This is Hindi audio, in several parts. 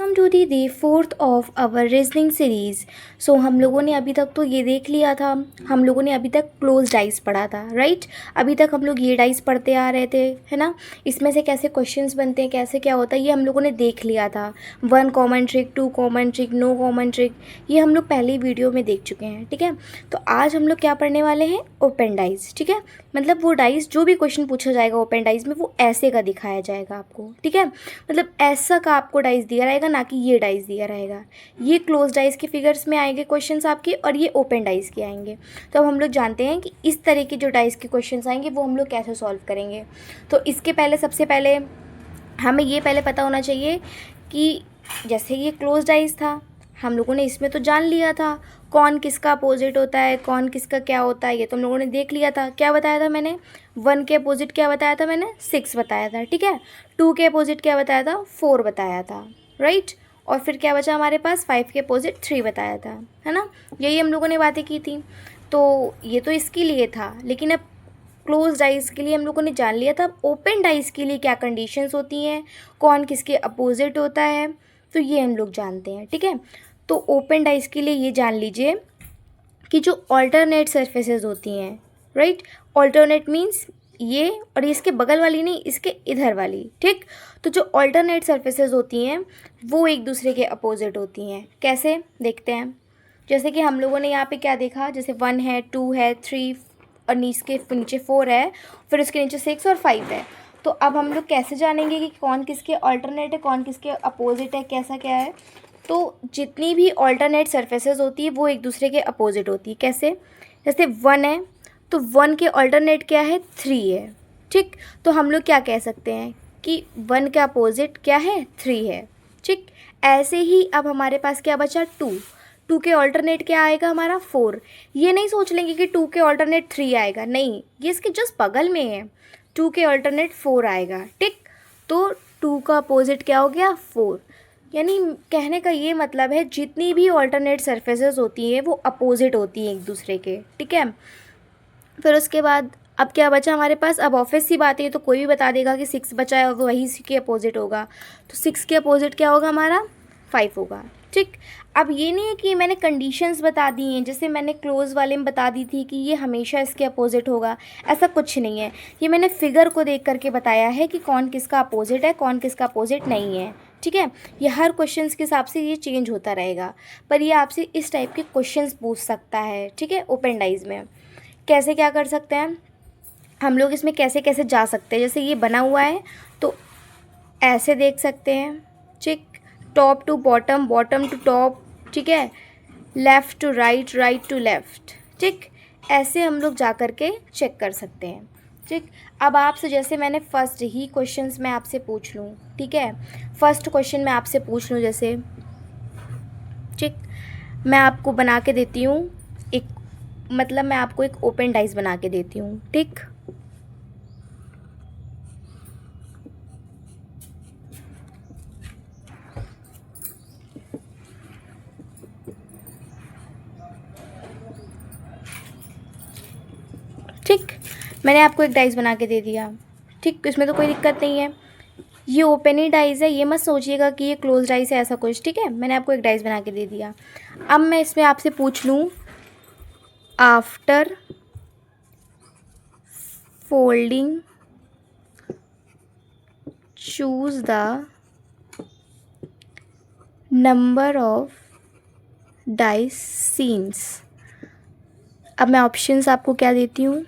Welcome to the day fourth of our reasoning series. So हम लोगों ने अभी तक तो ये देख लिया था, हम लोगों ने अभी तक क्लोज डाइस पढ़ा था, राइट। अभी तक हम लोग ये डाइस पढ़ते आ रहे थे, है ना। इसमें से कैसे क्वेश्चंस बनते हैं, कैसे क्या होता है, ये हम लोगों ने देख लिया था। 1 common trick, 2 common trick, no common trick, ये हम लोग पहले वीडियो में देख चुके हैं, ठीक है। तो आज हम लोग क्या पढ़ने वाले हैं, ओपन डाइस, ठीक है। मतलब वो डाइस जो भी क्वेश्चन पूछा जाएगा ओपन डाइस में वो ऐसे का दिखाया जाएगा आपको, ठीक है। मतलब ऐसा का आपको डाइस दिया रहेगा, ना कि ये डाइस दिया रहेगा। ये क्लोज डाइस के फिगर्स में आएंगे क्वेश्चंस आपके, और ये ओपन डाइस के आएंगे। तो अब हम लोग जानते हैं कि इस तरह के जो डाइस के क्वेश्चंस आएंगे वो हम लोग कैसे सॉल्व करेंगे। तो इसके पहले सबसे पहले हमें ये पहले पता होना चाहिए कि जैसे ये क्लोज डाइस था, हम लोगों ने इसमें तो जान लिया था कौन किसका अपोजिट होता है, कौन किसका क्या होता है, ये तो हम लोगों ने देख लिया था। क्या बताया था मैंने, 1 के अपोजिट क्या बताया था मैंने, 6 बताया था, ठीक है। 2 के अपोजिट क्या बताया था, 4 बताया था, राइट। और फिर क्या बचा हमारे पास, 5 के अपोजिट 3 बताया था, है ना। यही हम लोगों ने बातें की थी। तो ये तो इसके लिए था, लेकिन अब क्लोज डाइस के लिए हम लोगों ने जान लिया था। अब ओपन डाइस के लिए क्या कंडीशंस होती हैं, कौन किसके अपोजिट होता है, तो ये हम लोग जानते हैं, ठीक है। तो ओपन डाइस के लिए ये जान लीजिए कि जो ऑल्टरनेट सरफेसेस होती हैं, राइट। ऑल्टरनेट मीन्स ये, और इसके बगल वाली नहीं, इसके इधर वाली, ठीक। तो जो ऑल्टरनेट सरफेसेस होती हैं वो एक दूसरे के अपोजिट होती हैं। कैसे देखते हैं, जैसे कि हम लोगों ने यहाँ पे क्या देखा, जैसे 1 है, 2 है, 3 और नीचे 4 है, फिर उसके नीचे 6 और 5 है। तो अब हम लोग कैसे जानेंगे कि कौन किसके अल्टरनेट है, कौन किसके अपोजिट है, कैसा क्या है। तो जितनी भी अल्टरनेट सरफेसेस होती है वो एक दूसरे के अपोजिट होती है। कैसे, जैसे 1 है तो 1 के अल्टरनेट क्या है, 3 है, ठीक। तो हम लोग क्या कह सकते हैं कि 1 का अपोजिट क्या है, 3 है, ठीक। ऐसे ही अब हमारे पास क्या बचा, 2 के ऑल्टरनेट क्या आएगा हमारा, 4। ये नहीं सोच लेंगे कि 2 के ऑल्टरनेट 3 आएगा, नहीं, ये इसके जस्ट बगल में है। 2 के ऑल्टरनेट 4 आएगा, ठीक। तो 2 का अपोजिट क्या हो गया, 4। यानी कहने का ये मतलब है जितनी भी ऑल्टरनेट सरफेसेस होती हैं वो अपोजिट होती हैं एक दूसरे के, ठीक है। फिर उसके बाद अब क्या बचा हमारे पास, अब ऑफिस सी बात है तो कोई भी बता देगा कि 6 बचा है और वही के अपोजिट होगा। तो 6 के अपोजिट क्या होगा हमारा, 5 होगा, ठीक। अब ये नहीं है कि मैंने कंडीशंस बता दी हैं, जैसे मैंने क्लोज वाले में बता दी थी कि ये हमेशा इसके अपोजिट होगा, ऐसा कुछ नहीं है। ये मैंने फिगर को देख करके बताया है कि कौन किसका अपोजिट है, कौन किसका अपोजिट नहीं है, ठीक है। ये हर क्वेश्चंस के हिसाब से ये चेंज होता रहेगा, पर ये आपसे इस टाइप के क्वेश्चंस पूछ सकता है, ठीक है। ओपन डाइज में कैसे क्या कर सकते हैं हम लोग, इसमें कैसे कैसे जा सकते हैं। जैसे ये बना हुआ है तो ऐसे देख सकते हैं, ठीक। Top to bottom, bottom to top, ठीक है। Left to right, right to left, ठीक। ऐसे हम लोग जा कर के चेक कर सकते हैं, ठीक। अब आपसे जैसे मैंने फर्स्ट ही क्वेश्चंस मैं आपसे पूछ लूँ, ठीक है। फर्स्ट क्वेश्चन मैं आपसे पूछ लूँ जैसे, ठीक। मैं आपको बना के देती हूँ एक, मतलब मैं आपको एक ओपन डाइस बना के देती हूँ, ठीक। ठीक, मैंने आपको एक डाइस बना के दे दिया, ठीक। इसमें तो कोई दिक्कत नहीं है, ये ओपन ही डाइस है, ये मत सोचिएगा कि ये क्लोज डाइस है ऐसा कुछ, ठीक है। मैंने आपको एक डाइस बना के दे दिया। अब मैं इसमें आपसे पूछ लूँ, after folding choose the number of dice scenes. अब मैं ऑप्शंस आपको क्या देती हूँ,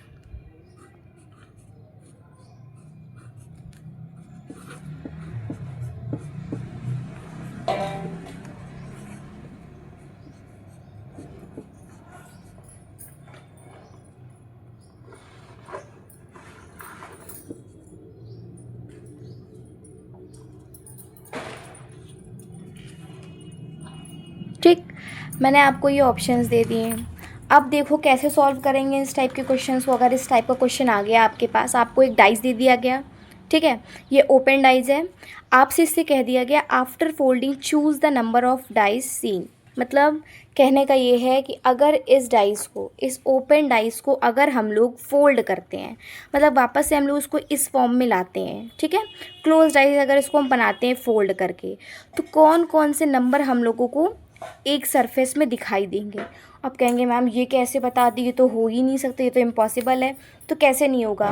ठीक। मैंने आपको ये ऑप्शंस दे दिए हैं। अब देखो कैसे सॉल्व करेंगे इस टाइप के क्वेश्चंस को। अगर इस टाइप का क्वेश्चन आ गया आपके पास, आपको एक डाइस दे दिया गया, ठीक है, ये ओपन डाइस है, आपसे इससे कह दिया गया after folding choose the number of dice seen, मतलब कहने का ये है कि अगर इस डाइस को, इस ओपन डाइस को अगर हम लोग फोल्ड करते हैं, मतलब वापस से हम लोग उसको इस फॉर्म में लाते हैं, ठीक है, क्लोज डाइस अगर इसको हम बनाते हैं फोल्ड करके, तो कौन कौन से नंबर हम लोगों को एक सरफेस में दिखाई देंगे। आप कहेंगे मैम ये कैसे बता दी, ये तो हो ही नहीं सकते, ये तो इम्पॉसिबल है। तो कैसे नहीं होगा,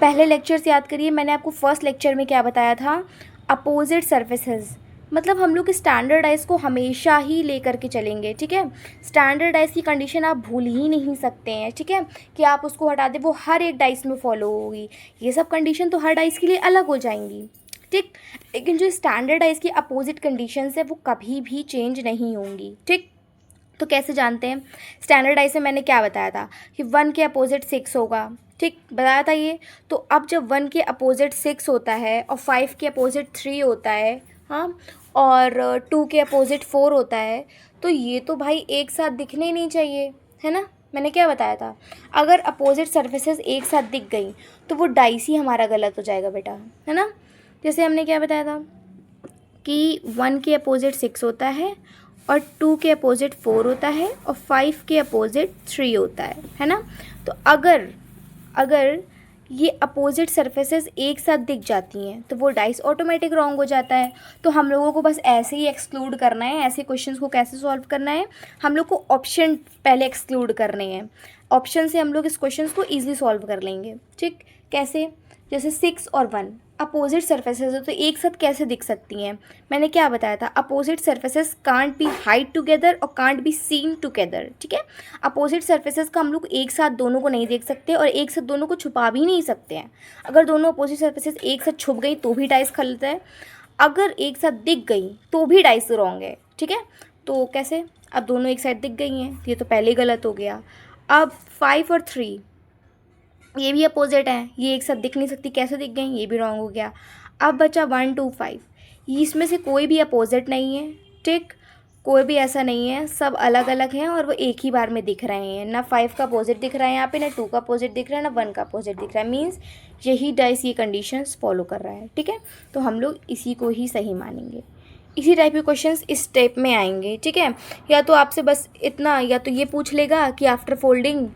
पहले लेक्चर से याद करिए, मैंने आपको फर्स्ट लेक्चर में क्या बताया था, अपोजिट सर्फेसेस। मतलब हम लोग स्टैंडर्डाइज को हमेशा ही लेकर के चलेंगे, ठीक है। स्टैंडर्डाइज की कंडीशन आप भूल ही नहीं सकते हैं, ठीक है, कि आप उसको हटा दें वो हर एक डाइस में फॉलो होगी। ये सब कंडीशन तो हर डाइस के लिए अलग हो जाएंगी, ठीक। लेकिन जो स्टैंडर्डाइज की अपोजिट कंडीशंस है वो कभी भी चेंज नहीं होंगी, ठीक। तो कैसे जानते हैं, स्टैंडर्डाइज में मैंने क्या बताया था कि 1 के अपोजिट 6 होगा, ठीक, बताया था ये। तो अब जब 1 के अपोजिट 6 होता है और 5 के अपोजिट 3 होता है, हाँ, और 2 के अपोजिट 4 होता है, तो ये तो भाई एक साथ दिखने ही नहीं चाहिए, है ना। मैंने क्या बताया था, अगर अपोजिट सर्फेसेस एक साथ दिख गई तो वो डाइस ही हमारा गलत हो जाएगा बेटा, है ना। जैसे हमने क्या बताया था कि 1 के अपोजिट 6 होता है और 2 के अपोजिट 4 होता है और 5 के अपोजिट 3 होता है ना। तो अगर ये अपोजिट सरफेसेस एक साथ दिख जाती हैं तो वो डाइस ऑटोमेटिक रॉन्ग हो जाता है। तो हम लोगों को बस ऐसे ही एक्सक्लूड करना है। ऐसे क्वेश्चंस को कैसे सॉल्व करना है, हम लोग को ऑप्शन पहले एक्सक्लूड करने हैं, ऑप्शन से हम लोग इस क्वेश्चंस को ईजिली सॉल्व कर लेंगे, ठीक। कैसे, जैसे 6 और 1 अपोजिट सर्फेसेस है तो एक साथ कैसे दिख सकती हैं। मैंने क्या बताया था, opposite surfaces can't be hide together और कांट बी सीन टुगेदर, ठीक है। अपोजिट सर्फेसेस का हम लोग एक साथ दोनों को नहीं देख सकते और एक साथ दोनों को छुपा भी नहीं सकते हैं। अगर दोनों अपोजिट सर्फेसेस एक साथ छुप गई तो भी डाइस गलत है, अगर एक साथ दिख गई तो भी डाइस रॉन्ग है, ठीक है। तो कैसे, अब दोनों एक साथ दिख गई हैं, ये तो पहले गलत हो गया। अब 5 और 3 ये भी अपोजिट हैं, ये एक साथ दिख नहीं सकती, कैसे दिख गई, ये भी रॉन्ग हो गया। अब बचा 1 2 5, इसमें से कोई भी अपोजिट नहीं है, ठीक, कोई भी ऐसा नहीं है, सब अलग अलग हैं और वो एक ही बार में दिख रहे हैं। ना 5 का अपोजिट दिख रहा है यहाँ पे, ना 2 का अपोजिट दिख रहा है, ना 1 का अपोजिट दिख रहा है। मीन्स यही डाइस ये कंडीशंस फॉलो कर रहा है, ठीक है। तो हम लोग इसी को ही सही मानेंगे। इसी टाइप के क्वेश्चंस इस टाइप में आएंगे, ठीक है। या तो आपसे बस इतना, या तो ये पूछ लेगा कि आफ्टर फोल्डिंग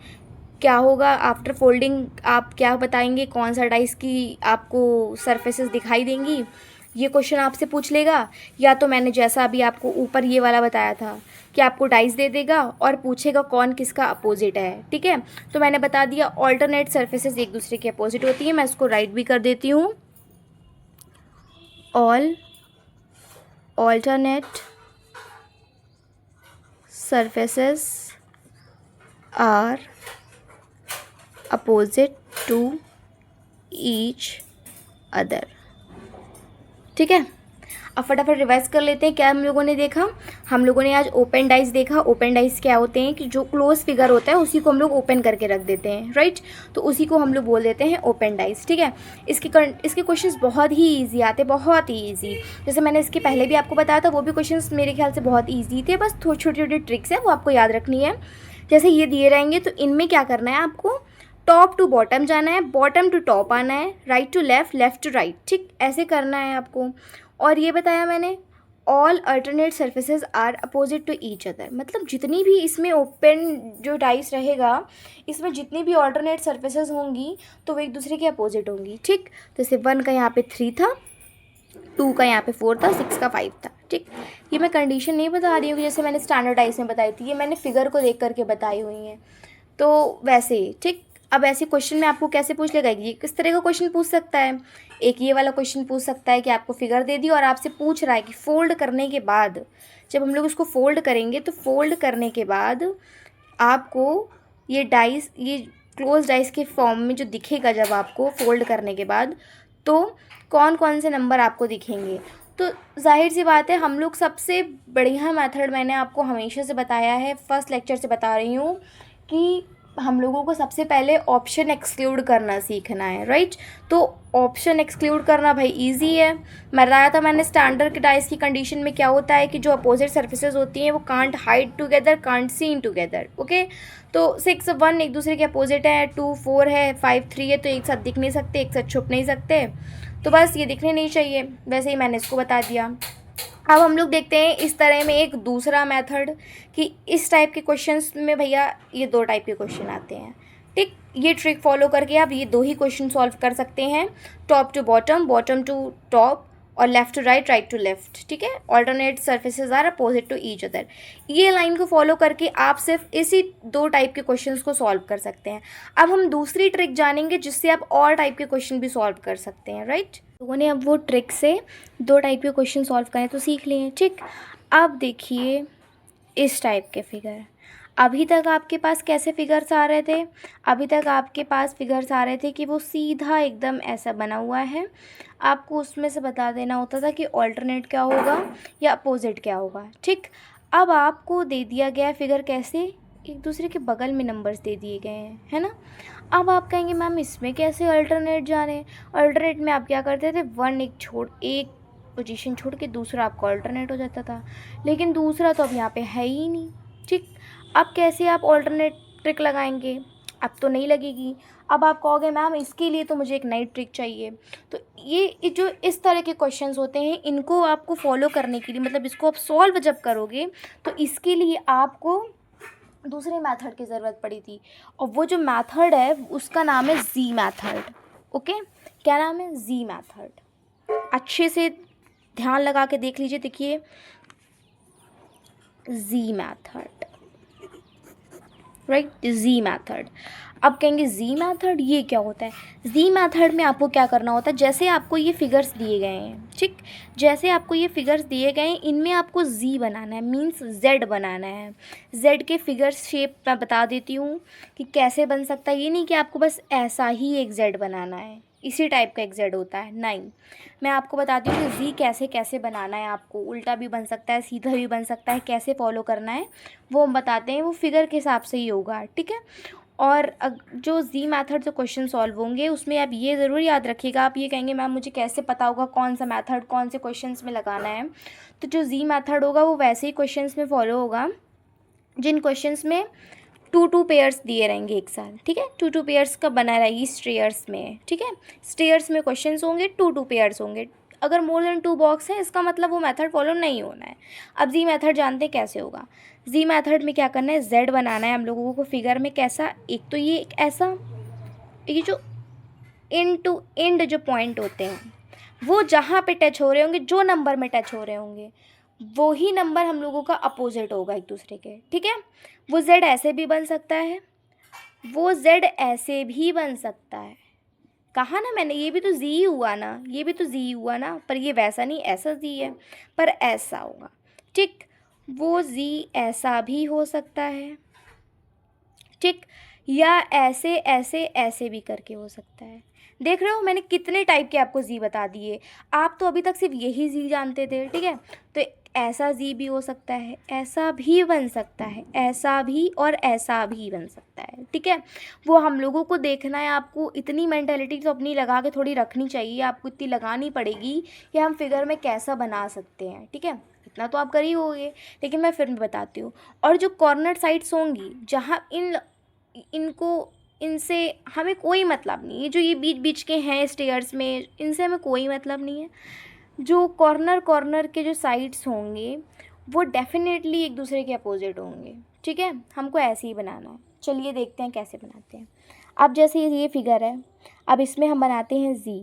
क्या होगा, आफ्टर फोल्डिंग आप क्या बताएंगे, कौन सा डाइस की आपको सरफेसेस दिखाई देंगी, ये क्वेश्चन आपसे पूछ लेगा। या तो मैंने जैसा अभी आपको ऊपर ये वाला बताया था कि आपको डाइस दे देगा और पूछेगा कौन किसका अपोजिट है, ठीक है। तो मैंने बता दिया ऑल्टरनेट सरफेसेस एक दूसरे के अपोजिट होती है। मैं इसको राइट भी कर देती हूँ, all alternate surfaces are opposite to each other, ठीक है। अब फटाफट रिवाइज कर लेते हैं क्या हम लोगों ने देखा। हम लोगों ने आज ओपन डाइस देखा। ओपन डाइस क्या होते हैं कि जो क्लोज फिगर होता है उसी को हम लोग ओपन करके रख देते हैं, राइट। तो उसी को हम लोग बोल देते हैं ओपन डाइस, ठीक है। इसके क्वेश्चंस बहुत ही ईजी आते हैं, बहुत ही ईजी। जैसे मैंने इसके पहले भी आपको बताया था, वो भी क्वेश्चंस मेरे ख्याल से बहुत ईजी थे, बस थोड़ी छोटी छोटी ट्रिक्स है वो आपको याद रखनी है। जैसे ये दिए रहेंगे तो इनमें क्या करना है, आपको टॉप टू बॉटम जाना है, बॉटम टू टॉप आना है, right to left, left to right, ठीक, ऐसे करना है आपको। और ये बताया मैंने all alternate surfaces are opposite to each other, मतलब जितनी भी इसमें ओपन जो डाइस रहेगा, इसमें जितनी भी अल्टरनेट सर्फेसेज होंगी तो वो एक दूसरे के अपोजिट होंगी, ठीक। जैसे 1 का यहाँ पे 3 था, 2 का यहाँ पे 4 था, 6 का 5 था, ठीक। ये मैं कंडीशन नहीं बता रही हूँ जैसे मैंने स्टैंडर्डाइज में बताई थी, ये मैंने फिगर को देख करके बताई हुई हैं। तो वैसे ही, ठीक। अब ऐसे क्वेश्चन में आपको कैसे पूछ लेगा, ये किस तरह का क्वेश्चन पूछ सकता है, एक ये वाला क्वेश्चन पूछ सकता है कि आपको फिगर दे दी और आपसे पूछ रहा है कि फोल्ड करने के बाद, जब हम लोग उसको फोल्ड करेंगे तो फोल्ड करने के बाद आपको ये डाइस, ये क्लोज डाइस के फॉर्म में जो दिखेगा जब आपको फोल्ड करने के बाद, तो कौन कौन से नंबर आपको दिखेंगे। तो जाहिर सी बात है, हम लोग सबसे बढ़िया मेथड मैंने आपको हमेशा से बताया है, फर्स्ट लेक्चर से बता रही हूँ कि हम लोगों को सबसे पहले ऑप्शन एक्सक्लूड करना सीखना है, राइट। तो ऑप्शन एक्सक्लूड करना भाई इजी है। मैं बताया था मैंने स्टैंडर्ड डाइस की कंडीशन में क्या होता है कि जो अपोजिट सर्फेसेज होती हैं वो can't hide together, can't seen together, okay. तो 6 1 एक दूसरे के अपोजिट है, 2 4 है, 5 3 है, तो एक साथ दिख नहीं सकते, एक साथ छुप नहीं सकते, तो बस ये दिखने नहीं चाहिए। वैसे ही मैंने इसको बता दिया। अब हम लोग देखते हैं इस तरह में एक दूसरा मेथड कि इस टाइप के क्वेश्चंस में भैया ये 2 टाइप के क्वेश्चन आते हैं। ठीक, ये ट्रिक फॉलो करके आप ये 2 ही क्वेश्चन सॉल्व कर सकते हैं, top to bottom, bottom to top और left to right, right to left. ठीक है, alternate surfaces are opposite to each other. ये लाइन को फॉलो करके आप सिर्फ इसी 2 टाइप के क्वेश्चंस को सॉल्व कर सकते हैं। अब हम दूसरी ट्रिक जानेंगे जिससे आप और टाइप के क्वेश्चन भी सॉल्व कर सकते हैं, राइट। लोगों ने अब वो ट्रिक से 2 टाइप के क्वेश्चन सॉल्व करें तो सीख लिए। ठीक, अब देखिए इस टाइप के फिगर। अभी तक आपके पास कैसे फिगर्स आ रहे थे? अभी तक आपके पास फिगर्स आ रहे थे कि वो सीधा एकदम ऐसा बना हुआ है। आपको उसमें से बता देना होता था कि ऑल्टरनेट क्या होगा या अपोजिट क्या होगा। ठीक, अब आपको दे दिया गया फिगर कैसे, एक दूसरे के बगल में नंबर्स दे दिए गए हैं, है ना। अब आप कहेंगे मैम इसमें कैसे अल्टरनेट जाने। अल्टरनेट में आप क्या करते थे, एक पोजीशन छोड़ के दूसरा आपका अल्टरनेट हो जाता था, लेकिन दूसरा तो अब यहाँ पे है ही नहीं। ठीक, अब कैसे आप ऑल्टरनेट ट्रिक लगाएंगे, अब तो नहीं लगेगी। अब आप कहोगे मैम इसके लिए तो मुझे एक नई ट्रिक चाहिए। तो ये जो इस तरह के क्वेश्चंस होते हैं इनको आपको फॉलो करने के लिए, मतलब इसको आप सॉल्व जब करोगे तो इसके लिए आपको दूसरे मेथड की ज़रूरत पड़ी थी, और वो जो मेथड है उसका नाम है जी मेथड। ओके, क्या नाम है, जी मेथड। अच्छे से ध्यान लगा के देख लीजिए, देखिए जी मेथड, राइट, जी मेथड। अब कहेंगे जी मेथड ये क्या होता है। जी मेथड में आपको क्या करना होता है, जैसे आपको ये फिगर्स दिए गए हैं, ठीक, जैसे आपको ये फिगर्स दिए गए हैं इनमें आपको जी बनाना है, मींस जेड बनाना है। जेड के फिगर्स शेप मैं बता देती हूँ कि कैसे बन सकता है। ये नहीं कि आपको बस ऐसा ही एक जेड बनाना है, इसी टाइप का एक जेड होता है, नहीं। मैं आपको बताती हूँ कि जी कैसे कैसे बनाना है। आपको उल्टा भी बन सकता है, सीधा भी बन सकता है, कैसे फॉलो करना है वो हम बताते हैं, वो फिगर के हिसाब से ही होगा, ठीक है। और जो जी मेथड से क्वेश्चन सॉल्व होंगे उसमें आप ये ज़रूर याद रखिएगा, आप ये कहेंगे मैम मुझे कैसे पता होगा कौन सा मेथड कौन से क्वेश्चंस में लगाना है। तो जो जी मेथड होगा वो वैसे ही क्वेश्चंस में फॉलो होगा जिन क्वेश्चंस में 2 पेयर्स दिए रहेंगे एक साथ, ठीक है। 2 पेयर्स का बना रहेगी स्टेयर्स में, ठीक है। स्टेयर्स में क्वेश्चंस होंगे, 2 पेयर्स होंगे। अगर मोर देन 2 बॉक्स है इसका मतलब वो मेथड फॉलो नहीं होना है। अब जी मेथड जानते हैं कैसे होगा। जी मेथड में क्या करना है, जेड बनाना है हम लोगों को फिगर में। कैसा, एक तो ये एक ऐसा, ये जो एंड टू एंड जो पॉइंट होते हैं वो जहाँ पे टच हो रहे होंगे, जो नंबर में टच हो रहे होंगे वो ही नंबर हम लोगों का अपोजिट होगा एक दूसरे के, ठीक है। वो जेड ऐसे भी बन सकता है, वो जेड ऐसे भी बन सकता है। कहा ना मैंने, ये भी तो जी हुआ ना, ये भी तो जी हुआ ना, पर ये वैसा नहीं, ऐसा जी है पर ऐसा होगा, ठीक। वो जी ऐसा भी हो सकता है, ठीक, या ऐसे ऐसे ऐसे भी करके हो सकता है। देख रहे हो मैंने कितने टाइप के आपको जी बता दिए। आप तो अभी तक सिर्फ यही जी जानते थे, ठीक है। तो ऐसा जी भी हो सकता है, ऐसा भी बन सकता है, ऐसा भी और ऐसा भी बन सकता है, ठीक है। वो हम लोगों को देखना है। आपको इतनी मेंटेलिटी तो अपनी लगा के थोड़ी रखनी चाहिए, आपको इतनी लगानी पड़ेगी कि हम फिगर में कैसा बना सकते हैं, ठीक है। इतना तो आप कर ही होगे, लेकिन मैं फिर भी बताती हूँ। और जो कॉर्नर साइड्स होंगी जहाँ इनको इनसे हमें कोई मतलब नहीं है, जो ये बीच बीच के हैं स्टेयर्स में इनसे हमें कोई मतलब नहीं है। जो कॉर्नर कॉर्नर के जो साइड्स होंगे वो डेफिनेटली एक दूसरे के अपोजिट होंगे, ठीक है। हमको ऐसे ही बनाना है। चलिए देखते हैं कैसे बनाते हैं। अब जैसे ये फिगर है, अब इसमें हम बनाते हैं जी।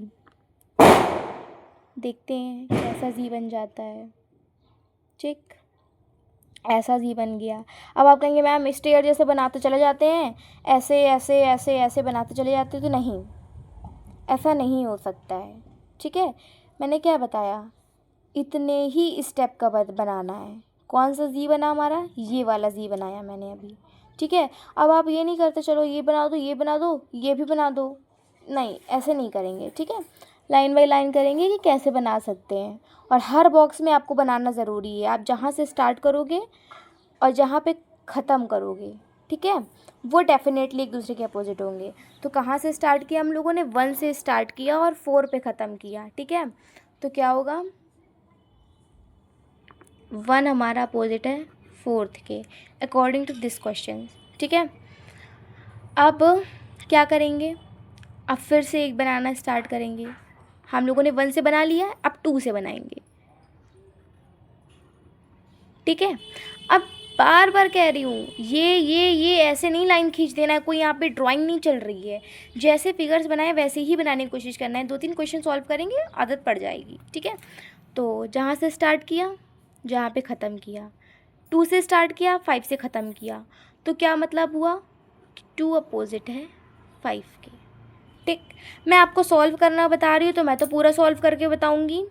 देखते हैं कैसा जी बन जाता है, ठीक, ऐसा जी बन गया। अब आप कहेंगे मैम स्टेयर जैसे बनाते चले जाते हैं, ऐसे ऐसे ऐसे ऐसे बनाते चले जाते हैं, तो नहीं, ऐसा नहीं हो सकता है, ठीक है। मैंने क्या बताया, इतने ही स्टेप का बनाना है। कौन सा जी बना हमारा, ये वाला जी बनाया मैंने अभी, ठीक है। अब आप ये नहीं करते चलो ये बना दो, ये बना दो, ये भी बना दो, नहीं, ऐसे नहीं करेंगे, ठीक है। लाइन बाई लाइन करेंगे कि कैसे बना सकते हैं। और हर बॉक्स में आपको बनाना ज़रूरी है। आप जहाँ से स्टार्ट करोगे और जहाँ पे ख़त्म करोगे, ठीक है, वो डेफिनेटली एक दूसरे के अपोजिट होंगे। तो कहाँ से स्टार्ट किया हम लोगों ने, 1 से स्टार्ट किया और 4 पे ख़त्म किया, ठीक है। तो क्या होगा, 1 हमारा अपोजिट है 4th के, अकॉर्डिंग टू दिस क्वेश्चन, ठीक है। अब क्या करेंगे, अब फिर से एक बनाना स्टार्ट करेंगे। हम लोगों ने 1 से बना लिया, अब 2 से बनाएंगे। ठीक है। अब बार बार कह रही हूँ, ये ऐसे नहीं लाइन खींच देना है, कोई यहाँ पे ड्राइंग नहीं चल रही है। जैसे फिगर्स बनाए वैसे ही बनाने की कोशिश करना है। 2-3 क्वेश्चन सॉल्व करेंगे, आदत पड़ जाएगी, ठीक है। तो जहाँ से स्टार्ट किया, जहाँ पे ख़त्म किया, 2 से स्टार्ट किया, 5 से ख़त्म किया, तो क्या मतलब हुआ कि 2 अपोजिट है 5 के। ठीक, मैं आपको सॉल्व करना बता रही हूँ तो मैं तो पूरा सॉल्व करके बताऊँगी,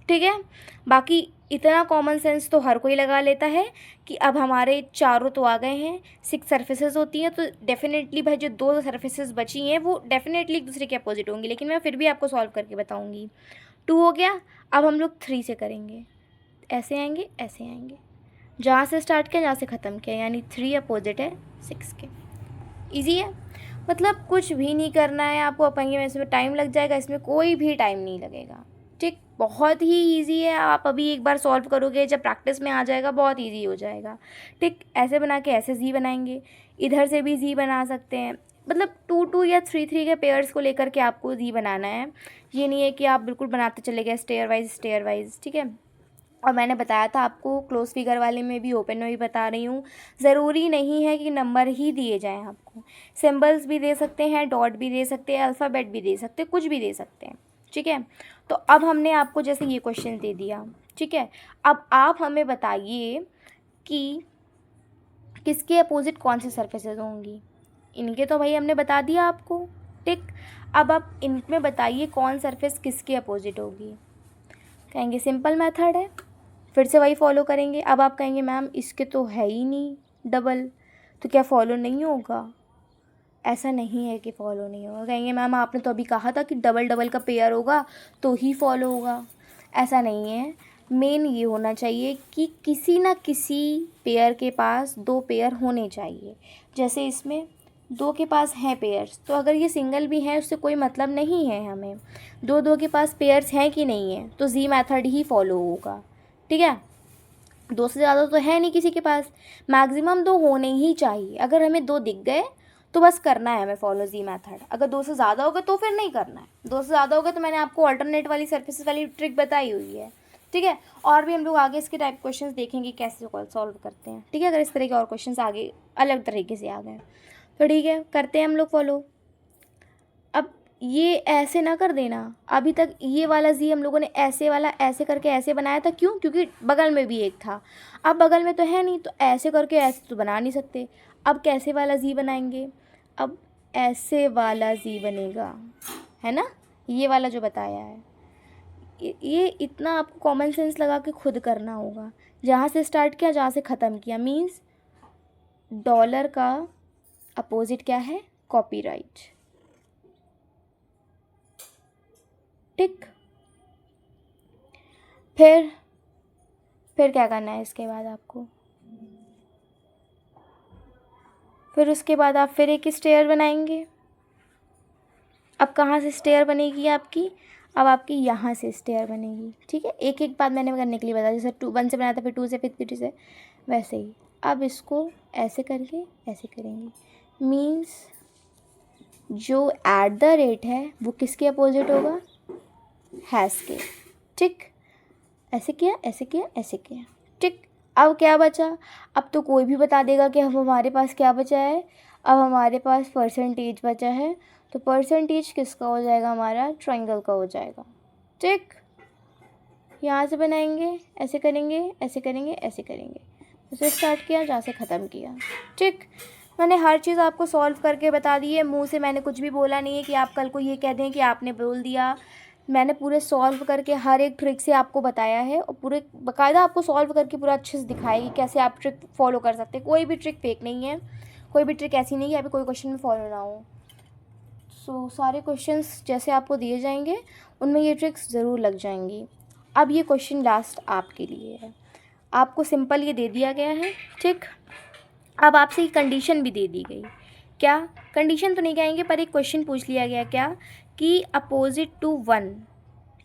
ठीक है। बाकी इतना कॉमन सेंस तो हर कोई लगा लेता है कि अब हमारे चारों तो आ गए हैं, 6 सर्फेसेस होती हैं, तो डेफिनेटली भाई जो 2 सर्फेसेस बची हैं वो डेफिनेटली एक दूसरे के अपोजिट होंगी, लेकिन मैं फिर भी आपको सॉल्व करके बताऊँगी। 2 हो गया, अब हम लोग 3 से करेंगे, ऐसे आएंगे ऐसे आएंगे, जहाँ से स्टार्ट किया जहाँ से ख़त्म किया, यानी 3 अपोजिट है 6 के। ईजी है, मतलब कुछ भी नहीं करना है आपको। अपने में इसमें टाइम लग जाएगा, इसमें कोई भी टाइम नहीं लगेगा, ठीक। बहुत ही इजी है, आप अभी एक बार सॉल्व करोगे, जब प्रैक्टिस में आ जाएगा बहुत इजी हो जाएगा, ठीक। ऐसे बना के ऐसे जी बनाएंगे, इधर से भी जी बना सकते हैं, मतलब 2-2 या 3-3 के पेयर्स को लेकर के आपको जी बनाना है। ये नहीं है कि आप बिल्कुल बनाते चले गए स्टेयर वाइज, ठीक है। और मैंने बताया था आपको क्लोज फिगर वाले में भी, ओपन में भी बता रही हूँ, ज़रूरी नहीं है कि नंबर ही दिए जाएं आपको, सिंबल्स भी दे सकते हैं, डॉट भी दे सकते हैं, अल्फ़ाबेट भी दे सकते हैं, कुछ भी दे सकते हैं, ठीक है। तो अब हमने आपको जैसे ये क्वेश्चन दे दिया, ठीक है। अब आप हमें बताइए कि किसके अपोजिट कौन सी सर्फेसेज होंगी। इनके तो भाई हमने बता दिया आपको, ठीक। अब आप इनमें बताइए कौन सरफेस किसके अपोजिट होगी। कहेंगे सिंपल मेथड है, फिर से वही फॉलो करेंगे। अब आप कहेंगे मैम इसके तो है ही नहीं डबल, तो क्या फ़ॉलो नहीं होगा। ऐसा नहीं है कि फ़ॉलो नहीं होगा। कहेंगे मैम आपने तो अभी कहा था कि डबल डबल का पेयर होगा तो ही फॉलो होगा। ऐसा नहीं है, मेन ये होना चाहिए कि किसी ना किसी पेयर के पास 2 पेयर होने चाहिए। जैसे इसमें 2 के पास हैं पेयर्स, तो अगर ये सिंगल भी है उससे कोई मतलब नहीं है हमें, 2-2 के पास पेयर्स हैं कि नहीं है, तो जी मेथड ही फॉलो होगा, ठीक है। 2 से ज़्यादा तो है नहीं किसी के पास, मैक्सिमम 2 होने ही चाहिए। अगर हमें 2 दिख गए तो बस करना है हमें फॉलो जी मेथड। अगर 2 से ज़्यादा होगा तो फिर नहीं करना है। 2 से ज़्यादा होगा तो मैंने आपको अल्टरनेट वाली सर्फेसेस वाली ट्रिक बताई हुई है, ठीक है। और भी हम लोग आगे इसके टाइप क्वेश्चंस देखेंगे कैसे सॉल्व करते हैं, ठीक है। अगर इस तरह के और क्वेश्चंस आगे अलग तरीके से आ गए तो ठीक है, करते हैं हम लोग फॉलो। अब ये ऐसे ना कर देना, अभी तक ये वाला जी हम लोगों ने ऐसे वाला ऐसे करके ऐसे बनाया था, क्यों, क्योंकि बगल में भी एक था। अब बगल में तो है नहीं, तो ऐसे करके ऐसे तो बना नहीं सकते। अब कैसे वाला जी बनाएंगे, अब ऐसे वाला जी बनेगा, है ना, ये वाला जो बताया है। ये इतना आपको कॉमन सेंस लगा के खुद करना होगा। जहाँ से स्टार्ट किया जहाँ से ख़त्म किया, मीन्स डॉलर का अपोजिट क्या है, कॉपीराइट, टिक। फिर क्या करना है इसके बाद आपको, फिर उसके बाद आप फिर एक स्टेयर बनाएंगे। अब कहाँ से स्टेयर बनेगी आपकी, अब आपकी यहाँ से स्टेयर बनेगी, ठीक है। एक एक बात मैंने करने के लिए बताया, जैसे 1 से बनाया था, फिर 2 से, फिर 3 से, वैसे ही। अब इसको ऐसे करके ऐसे करेंगे, मीन्स जो एट द रेट है वो किसके अपोजिट होगा, हैज़ के, ठीक। ऐसे किया ऐसे किया ऐसे किया, ठीक। अब क्या बचा, अब तो कोई भी बता देगा कि अब हमारे पास क्या बचा है, अब हमारे पास परसेंटेज बचा है, तो परसेंटेज किसका हो जाएगा, हमारा ट्रायंगल का हो जाएगा, ठीक। यहाँ से बनाएंगे, ऐसे करेंगे ऐसे करेंगे ऐसे करेंगे, उसे स्टार्ट किया जहाँ से ख़त्म किया, ठीक। मैंने हर चीज़ आपको सॉल्व करके बता दी है, मुंह से मैंने कुछ भी बोला नहीं है कि आप कल को ये कह दें कि आपने बोल दिया। मैंने पूरे सॉल्व करके हर एक ट्रिक से आपको बताया है, और पूरे बाकायदा आपको सॉल्व करके पूरा अच्छे से दिखाया कि कैसे आप ट्रिक फॉलो कर सकते हैं। कोई भी ट्रिक फेक नहीं है, कोई भी ट्रिक ऐसी नहीं है अभी कोई क्वेश्चन में फॉलो ना हो। सारे क्वेश्चंस जैसे आपको दिए जाएंगे उनमें ये ट्रिक्स ज़रूर लग जाएंगी। अब ये क्वेश्चन लास्ट आपके लिए है, आपको सिंपल ये दे दिया गया है, ठीक। अब आपसे ये कंडीशन भी दे दी गई, क्या कंडीशन तो नहीं कहेंगे पर एक क्वेश्चन पूछ लिया गया, क्या कि अपोजिट टू 1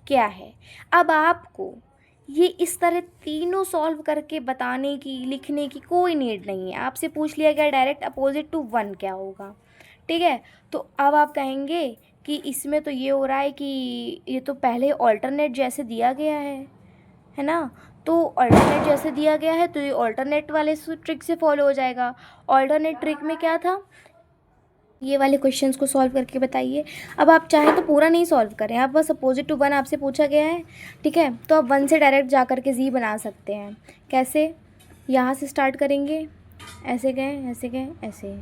क्या है। अब आपको ये इस तरह तीनों सॉल्व करके बताने की, लिखने की कोई नीड नहीं है। आपसे पूछ लिया गया डायरेक्ट अपोजिट टू 1 क्या होगा, ठीक है। तो अब आप कहेंगे कि इसमें तो ये हो रहा है कि ये तो पहले ऑल्टरनेट जैसे दिया गया है ना, तो ऑल्टरनेट जैसे दिया गया है तो ये ऑल्टरनेट वाले ट्रिक से फॉलो हो जाएगा। ऑल्टरनेट ट्रिक में क्या था, ये वाले क्वेश्चंस को सॉल्व करके बताइए। अब आप चाहें तो पूरा नहीं सॉल्व करें, आप बस अपोजिट टू वन आपसे पूछा गया है, ठीक है, तो आप वन से डायरेक्ट जा कर के जी बना सकते हैं। कैसे, यहाँ से स्टार्ट करेंगे, ऐसे गए, ऐसे गए, ऐसे,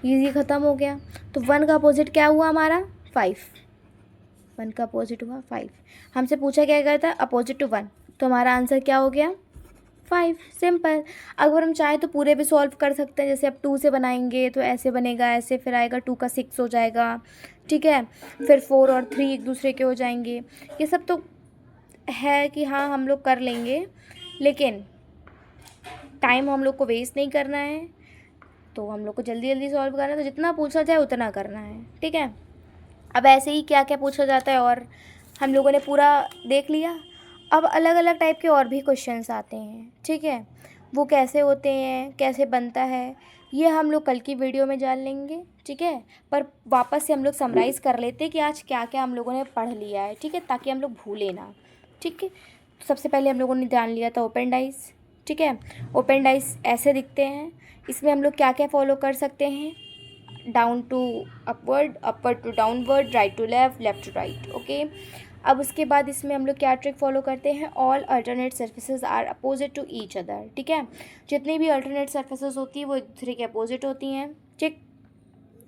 ये ख़त्म हो गया। तो वन का अपोजिट क्या हुआ हमारा, 5। वन का अपोजिट हुआ 5। हमसे पूछा क्या गया था, अपोजिट टू वन, तो हमारा आंसर क्या हो गया, 5। सिंपल। अगर हम चाहें तो पूरे भी सॉल्व कर सकते हैं, जैसे अब 2 से बनाएंगे तो ऐसे बनेगा, ऐसे, फिर आएगा 2 का 6 हो जाएगा, ठीक है, फिर 4 और 3 एक दूसरे के हो जाएंगे। ये सब तो है कि हाँ हम लोग कर लेंगे, लेकिन टाइम हम लोग को वेस्ट नहीं करना है, तो हम लोग को जल्दी जल्दी सॉल्व करना है, तो जितना पूछा जाए उतना करना है, ठीक है। अब ऐसे ही क्या क्या पूछा जाता है और हम लोगों ने पूरा देख लिया। अब अलग अलग टाइप के और भी क्वेश्चंस आते हैं, ठीक है, वो कैसे होते हैं, कैसे बनता है, ये हम लोग कल की वीडियो में जान लेंगे, ठीक है। पर वापस से हम लोग समराइज़ कर लेते हैं कि आज क्या क्या हम लोगों ने पढ़ लिया है, ठीक है, ताकि हम लोग भूलें ना, ठीक है। तो सबसे पहले हम लोगों ने जान लिया था ओपन डाइस, ठीक है। ओपन डाइस ऐसे दिखते हैं, इसमें हम लोग क्या क्या फॉलो कर सकते हैं, down to upward, upward to downward, right to left, left to right, okay. अब उसके बाद इसमें हम लोग क्या ट्रिक फॉलो करते हैं, all alternate surfaces are opposite to each other, ठीक है। जितनी भी अल्टरनेट सर्फेसेज होती है वो एक दूसरे के अपोजिट होती हैं, ठीक।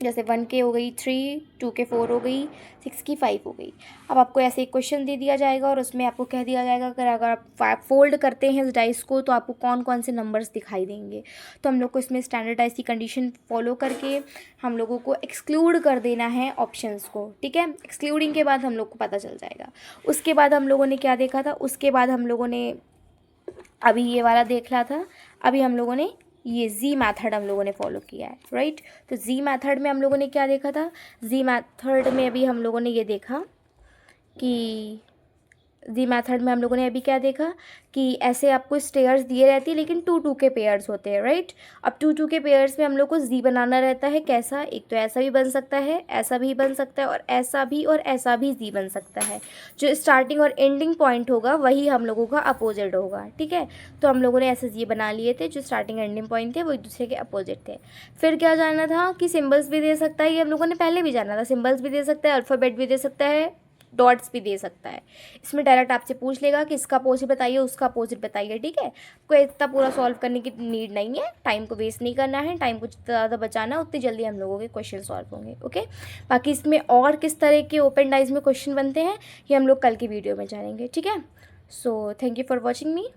जैसे 1 के हो गई 3, 2 के 4 हो गई, 6 की 5 हो गई। अब आपको ऐसे एक क्वेश्चन दे दिया जाएगा और उसमें आपको कह दिया जाएगा अगर आप फोल्ड करते हैं इस डाइस को तो आपको कौन कौन से नंबर्स दिखाई देंगे। तो हम लोग को इसमें स्टैंडर्डाइज की कंडीशन फॉलो करके हम लोगों को एक्सक्लूड कर देना है ऑप्शंस को, ठीक है। एक्सक्लूडिंग के बाद हम लोग को पता चल जाएगा। उसके बाद हम लोगों ने क्या देखा था, उसके बाद हम लोगों ने अभी ये वाला देख रहा था, अभी हम लोगों ने ये जी मैथड हम लोगों ने फॉलो किया है, राइट। तो जी मैथड में हम लोगों ने क्या देखा था, जी मैथड में अभी हम लोगों ने ये देखा कि जी मैथड में हम लोगों ने अभी क्या देखा कि ऐसे आपको स्टेयर्स दिए रहती है लेकिन 2-2 के पेयर्स होते हैं, राइट। अब 2-2 के पेयर्स में हम लोग को जी बनाना रहता है, कैसा, एक तो ऐसा भी बन सकता है, ऐसा भी बन सकता है, और ऐसा भी जी बन सकता है। जो स्टार्टिंग और एंडिंग पॉइंट होगा वही हम लोगों का अपोजिट होगा, ठीक है। तो हम लोगों ने ऐसे जी बना लिए थे, जो स्टार्टिंग एंडिंग पॉइंट थे वो एक दूसरे के अपोजिट थे। फिर क्या जानना था कि सिम्बल्स भी दे सकता है, ये हम लोगों ने पहले भी जाना था, सिम्बल्स भी दे सकता है, अल्फ़ाबेट भी दे सकता है, डॉट्स भी दे सकता है। इसमें डायरेक्ट आपसे पूछ लेगा कि इसका अपोजिट बताइए, उसका अपोजिट बताइए, ठीक है। कोई इतना पूरा सॉल्व करने की नीड नहीं है, टाइम को वेस्ट नहीं करना है, टाइम को जितना ज़्यादा बचाना है उतनी जल्दी हम लोगों के क्वेश्चन सॉल्व होंगे, ओके। बाकी इसमें और किस तरह के ओपन डाइज में क्वेश्चन बनते हैं ये हम लोग कल की वीडियो में जानेंगे, ठीक है। So thank you for watching me.